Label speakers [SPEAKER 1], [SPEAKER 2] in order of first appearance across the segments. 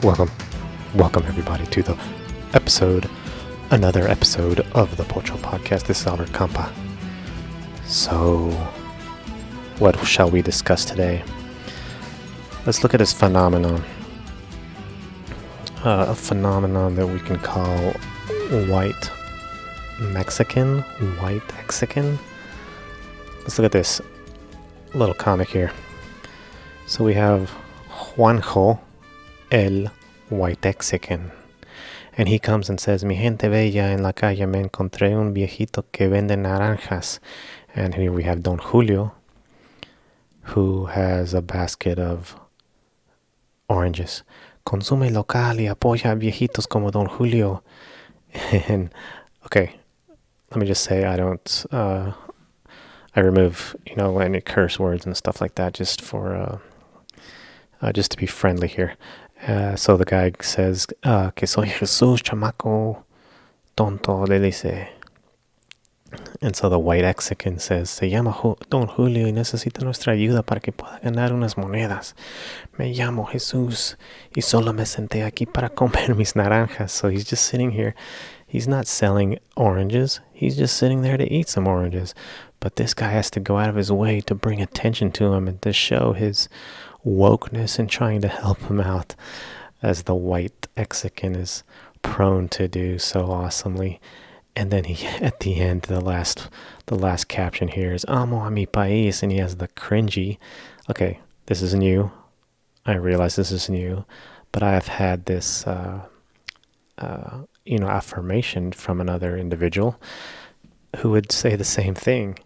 [SPEAKER 1] Welcome, welcome everybody to another episode of the Pocho podcast. This is Albert Campa. So, what shall we discuss today? Let's look at this phenomenon. A phenomenon that we can call Whitexican. Let's look at this little comic here. So we have Juanjo el Whitexican. And he comes and says, Mi gente bella, en la calle me encontré un viejito que vende naranjas. And here we have Don Julio, who has a basket of oranges. Consume local y apoya a viejitos como Don Julio. And, okay, let me just say I don't, I remove, any curse words and stuff like that just for, just to be friendly here. So the guy says, que soy Jesús, chamaco, tonto, le dice. And so the Whitexican says, se llama Don Julio y necesita nuestra ayuda para que pueda ganar unas monedas. Me llamo Jesús y solo me senté aquí para comer mis naranjas. So he's just sitting here. He's not selling oranges. He's just sitting there to eat some oranges. But this guy has to go out of his way to bring attention to him and to show his wokeness and trying to help him out, as the Whitexican is prone to do so awesomely. And then he, at the end, the last caption here is "Amo a mi país," and he has the cringy. Okay, this is new. I realize this is new, but I have had this, affirmation from another individual who would say the same thing.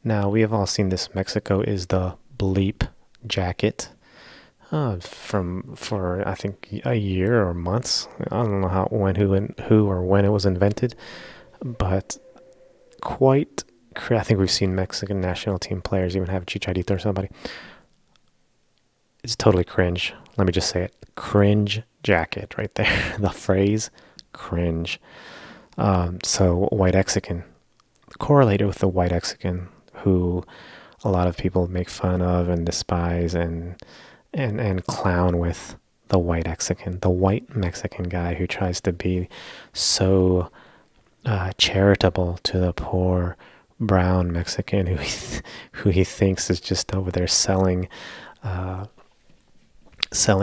[SPEAKER 1] Now, we have all seen this. Mexico is the bleep jacket. For I think a year or months. I don't know who or when it was invented, but I think we've seen Mexican national team players even have Chicharito or somebody. It's totally cringe. Let me just say it. Cringe jacket right there. The phrase cringe. So Whitexican, correlated with the Whitexican, who a lot of people make fun of and despise and clown with, the Whitexican, the white Mexican guy who tries to be so charitable to the poor brown Mexican who he thinks is just over there selling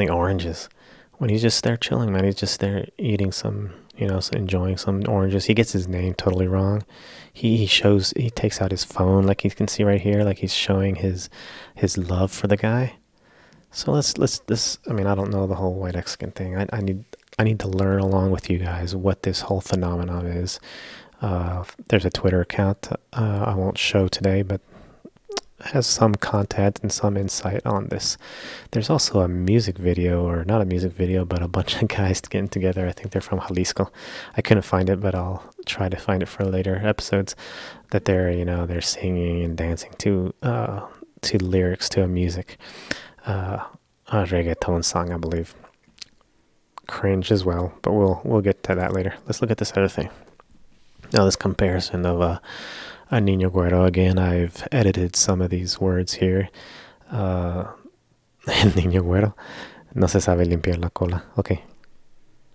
[SPEAKER 1] oranges, when he's just there chilling, man. He's just there eating some, enjoying some oranges. He gets his name totally wrong. He takes out his phone, like you can see right here, like he's showing his love for the guy. So let's I don't know the whole Whitexican thing. I need to learn along with you guys what this whole phenomenon is. There's a Twitter account I won't show today, but has some content and some insight on this. There's also a music video, or not a music video, but a bunch of guys getting together. I think they're from Jalisco. I couldn't find it, but I'll try to find it for later episodes. That they're singing and dancing to lyrics to a music. A reggaeton song, I believe. Cringe as well, but we'll get to that later. Let's look at this other thing. Now, this comparison of a niño güero. Again, I've edited some of these words here. El niño güero no se sabe limpiar la cola. Okay,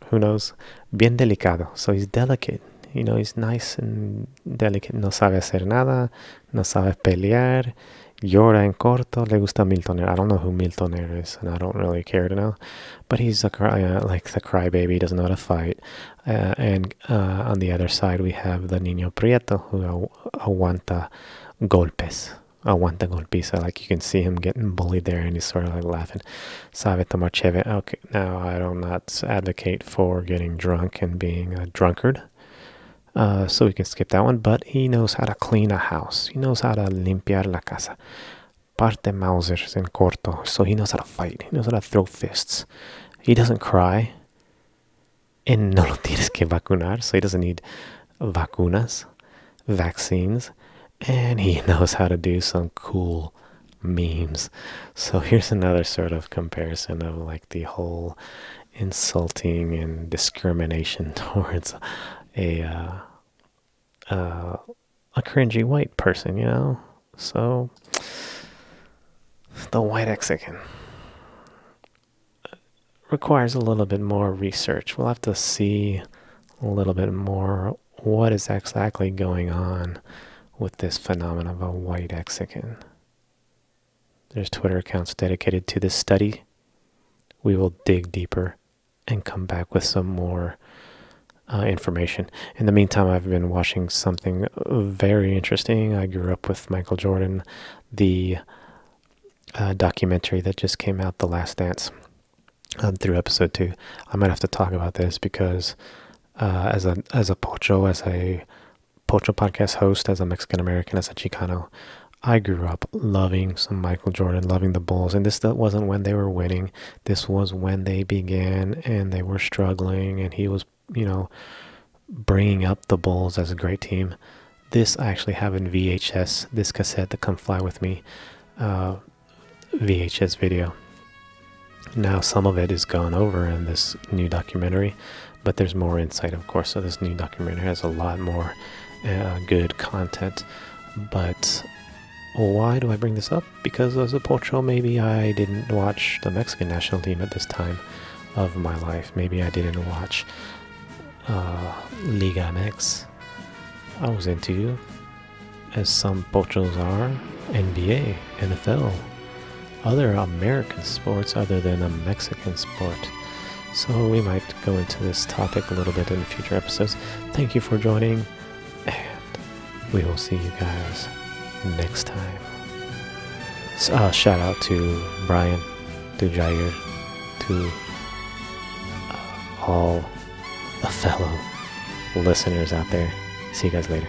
[SPEAKER 1] who knows? Bien delicado. So he's delicate. He's nice and delicate. No sabe hacer nada. No sabe pelear. Llora en corto, le gusta Miltoner. I don't know who Miltoner is, and I don't really care to know. But he's like the crybaby. He doesn't know how to fight. And on the other side, we have the Niño Prieto, who aguanta golpes. Aguanta golpiza. Like you can see him getting bullied there, and he's sort of like laughing. Sabe tomar cheve. Okay, now I do not advocate for getting drunk and being a drunkard. So we can skip that one, but he knows how to clean a house. He knows how to limpiar la casa. Parte Mausers en corto. So he knows how to fight. He knows how to throw fists. He doesn't cry. And no lo tienes que vacunar. So he doesn't need vaccines. And he knows how to do some cool memes. So here's another sort of comparison of like the whole insulting and discrimination towards a cringy white person, So the Whitexican. requires a little bit more research. We'll have to see a little bit more what is exactly going on with this phenomenon of a Whitexican. There's Twitter accounts dedicated to this study. We will dig deeper and come back with some more information. In the meantime, I've been watching something very interesting. I grew up with Michael Jordan, the documentary that just came out, The Last Dance, through episode 2. I might have to talk about this because as a Pocho, as a Pocho podcast host, as a Mexican American, as a Chicano, I grew up loving some Michael Jordan, loving the Bulls. And this wasn't when they were winning. This was when they began and they were struggling, and he was, bringing up the Bulls as a great team. This I actually have in VHS, this cassette, the Come Fly With Me VHS video. Now some of it is gone over in this new documentary, but there's more insight, of course. So this new documentary has a lot more good content. But why do I bring this up? Because as a Pocho, maybe I didn't watch the Mexican national team at this time of my life. Maybe I didn't watch Liga MX. I was into, as some Pochos are, NBA, NFL, other American sports other than a Mexican sport. So we might go into this topic a little bit in future episodes. Thank you for joining, and we will see you guys next time. So, shout out to Brian, to Jair, to all the fellow listeners out there. See you guys later.